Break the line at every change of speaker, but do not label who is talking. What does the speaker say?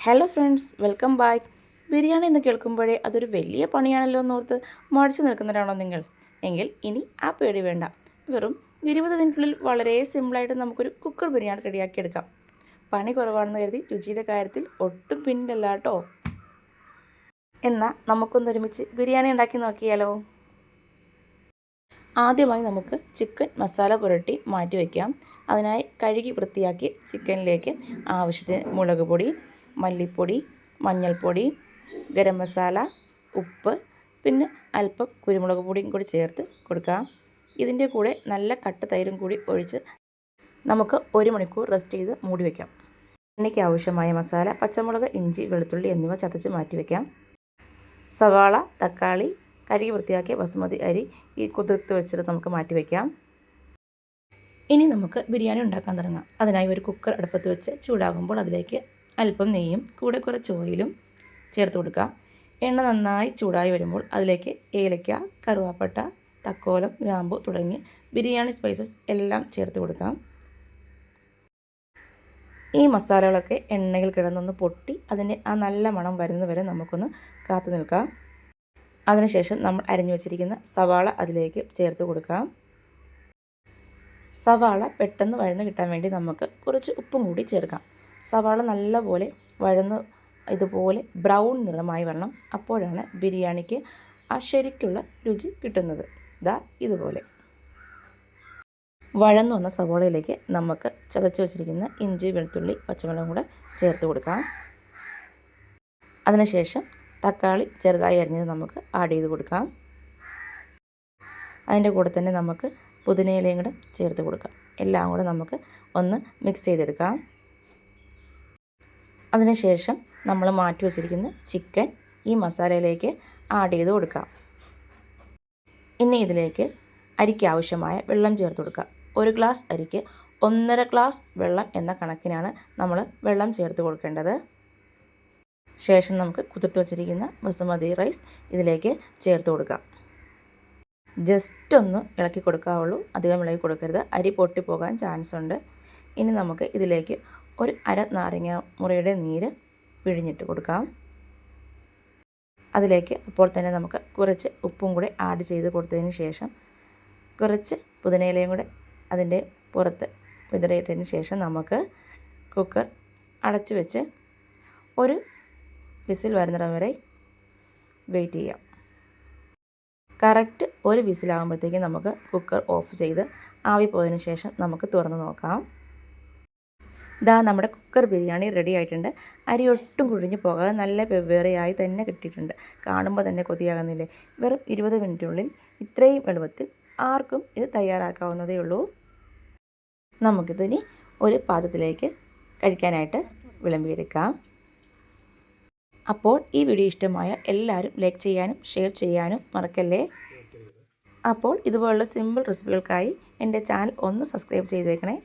Hello friends, welcome back. Biryani എന്ന് കേൾക്കുമ്പോഴേ അതൊരു വലിയ പണിയാണല്ലോ എന്നോർത്ത് മടിച്ചു നിൽക്കുന്നവരാണോ നിങ്ങൾ? എങ്കിൽ ഇനി ആ പേടി വേണ്ട. വെറും 20 മിനിറ്റിനുള്ളിൽ വളരെ സിമ്പിളായിട്ട് നമുക്കൊരു കുക്കർ ബിരിയാണി റെഡിയാക്കി എടുക്കാം. പണി കുറവാണെന്ന് കരുതി രുചിയുടെ കാര്യത്തിൽ ഒട്ടും പിന്നിലല്ല കേട്ടോ. എന്നാൽ നമുക്കൊന്നൊരുമിച്ച് ബിരിയാണി ഉണ്ടാക്കി നോക്കിയാലോ? ആദ്യമായി നമുക്ക് ചിക്കൻ മസാല പുരട്ടി മാറ്റി വയ്ക്കാം. അതിനായി കഴുകി വൃത്തിയാക്കി ചിക്കനിലേക്ക് ആവശ്യത്തിന് മുളക് പൊടി, മല്ലിപ്പൊടി, മഞ്ഞൾപ്പൊടി, ഗരം മസാല, ഉപ്പ്, പിന്നെ അല്പം കുരുമുളക് പൊടിയും കൂടി ചേർത്ത് കൊടുക്കാം. ഇതിൻ്റെ കൂടെ നല്ല കട്ട തൈരും കൂടി ഒഴിച്ച് നമുക്ക് 1 മണിക്കൂർ റെസ്റ്റ് ചെയ്ത് മൂടി വയ്ക്കാം. എണ്ണയ്ക്ക് ആവശ്യമായ മസാല, പച്ചമുളക്, ഇഞ്ചി, വെളുത്തുള്ളി എന്നിവ ചതച്ച് മാറ്റി വയ്ക്കാം. സവാള, തക്കാളി, കഴുകി വൃത്തിയാക്കിയ ബസുമതി അരി ഈ കുതിർത്ത് വെച്ചിട്ട് നമുക്ക് മാറ്റി വയ്ക്കാം. ഇനി നമുക്ക് ബിരിയാണി ഉണ്ടാക്കാൻ തുടങ്ങാം. അതിനായി ഒരു കുക്കർ അടുപ്പത്ത് വെച്ച് ചൂടാകുമ്പോൾ അതിലേക്ക് അല്പം നെയ്യും കൂടെ കുറച്ച് ഓയിലും ചേർത്ത് കൊടുക്കാം. എണ്ണ നന്നായി ചൂടായി വരുമ്പോൾ അതിലേക്ക് ഏലക്ക, കറുവാപ്പട്ട, തക്കോലം, ഗ്രാമ്പു തുടങ്ങി ബിരിയാണി സ്പൈസസ് എല്ലാം ചേർത്ത് കൊടുക്കാം. ഈ മസാലകളൊക്കെ എണ്ണയിൽ കിടന്നൊന്ന് പൊട്ടി അതിൻ്റെ ആ നല്ല മണം വരുന്നതുവരെ നമുക്കൊന്ന് കാത്തു നിൽക്കാം. അതിനുശേഷം നമ്മൾ അരിഞ്ഞു വെച്ചിരിക്കുന്ന സവാള അതിലേക്ക് ചേർത്ത് കൊടുക്കാം. സവാള പെട്ടെന്ന് വഴന്ന് കിട്ടാൻ വേണ്ടി നമുക്ക് കുറച്ച് ഉപ്പും കൂടി ചേർക്കാം. സവാള നല്ലപോലെ വഴന്ന് ഇതുപോലെ ബ്രൗൺ നിറമായി വരണം. അപ്പോഴാണ് ബിരിയാണിക്ക് ആ ശരിക്കുള്ള രുചി കിട്ടുന്നത്. ദാ ഇതുപോലെ വഴന്നു വന്ന സവാളയിലേക്ക് നമുക്ക് ചതച്ച് വെച്ചിരിക്കുന്ന ഇഞ്ചി, വെളുത്തുള്ളി, പച്ചമുളകും കൂടെ ചേർത്ത് കൊടുക്കാം. അതിനുശേഷം തക്കാളി ചെറുതായി അരിഞ്ഞത് നമുക്ക് ആഡ് ചെയ്ത് കൊടുക്കാം. അതിൻ്റെ കൂടെ തന്നെ നമുക്ക് പുതിനയിലയും കൂടെ ചേർത്ത് കൊടുക്കാം. എല്ലാം കൂടെ നമുക്ക് ഒന്ന് മിക്സ് ചെയ്തെടുക്കാം. അതിനുശേഷം നമ്മൾ മാറ്റി വച്ചിരിക്കുന്ന ചിക്കൻ ഈ മസാലയിലേക്ക് ആഡ് ചെയ്ത് കൊടുക്കാം. ഇനി ഇതിലേക്ക് അരിക്ക് ആവശ്യമായ വെള്ളം ചേർത്ത് കൊടുക്കുക. 1 ഗ്ലാസ് അരിക്ക് 1.5 ഗ്ലാസ് വെള്ളം എന്ന കണക്കിനാണ് നമ്മൾ വെള്ളം ചേർത്ത് കൊടുക്കേണ്ടത്. ശേഷം നമുക്ക് കുതിർത്ത് വച്ചിരിക്കുന്ന ബസുമതി റൈസ് ഇതിലേക്ക് ചേർത്ത് കൊടുക്കാം. ജസ്റ്റ് ഒന്ന് ഇളക്കി കൊടുക്കാവുള്ളൂ, അധികം ഇളക്കി കൊടുക്കരുത്, അരി പൊട്ടിപ്പോകാൻ ചാൻസ് ഉണ്ട്. ഇനി നമുക്ക് ഇതിലേക്ക് ഒരു അര നാരങ്ങ മുറിയുടെ നീര് പിഴിഞ്ഞിട്ട് കൊടുക്കാം. അതിലേക്ക് അപ്പോൾ തന്നെ നമുക്ക് കുറച്ച് ഉപ്പും കൂടെ ആഡ് ചെയ്ത് കൊടുത്തതിന് ശേഷം കുറച്ച് പുതിനയിലയും കൂടെ അതിൻ്റെ പുറത്ത് വിതറിയിട്ടതിന് ശേഷം നമുക്ക് കുക്കർ അടച്ച് വെച്ച് ഒരു വിസിൽ വരുന്നിടം വരെ വെയിറ്റ് ചെയ്യാം. കറക്റ്റ് ഒരു വിസിലാകുമ്പോഴത്തേക്കും നമുക്ക് കുക്കർ ഓഫ് ചെയ്ത് ആവി പോയതിന് ശേഷം നമുക്ക് തുറന്ന് നോക്കാം. ഇതാ നമ്മുടെ കുക്കർ ബിരിയാണി റെഡി ആയിട്ടുണ്ട്. അരി ഒട്ടും കുഴിഞ്ഞു പോകാതെ നല്ല വെവ്വേറെയായി തന്നെ കിട്ടിയിട്ടുണ്ട്. കാണുമ്പോൾ തന്നെ കൊതിയാകുന്നില്ലേ? വെറും 20 മിനിറ്റിനുള്ളിൽ ഇത്രയും എളുപ്പത്തിൽ ആർക്കും ഇത് തയ്യാറാക്കാവുന്നതേ ഉള്ളൂ. നമുക്കിതിനി ഒരു പാത്രത്തിലേക്ക് കഴിക്കാനായിട്ട് വിളമ്പിയെടുക്കാം. അപ്പോൾ ഈ വീഡിയോ ഇഷ്ടമായ എല്ലാവരും ലൈക്ക് ചെയ്യാനും ഷെയർ ചെയ്യാനും മറക്കല്ലേ. അപ്പോൾ ഇതുപോലുള്ള സിമ്പിൾ റെസിപ്പികൾക്കായി എൻ്റെ ചാനൽ ഒന്ന് സബ്സ്ക്രൈബ് ചെയ്തേക്കണേ.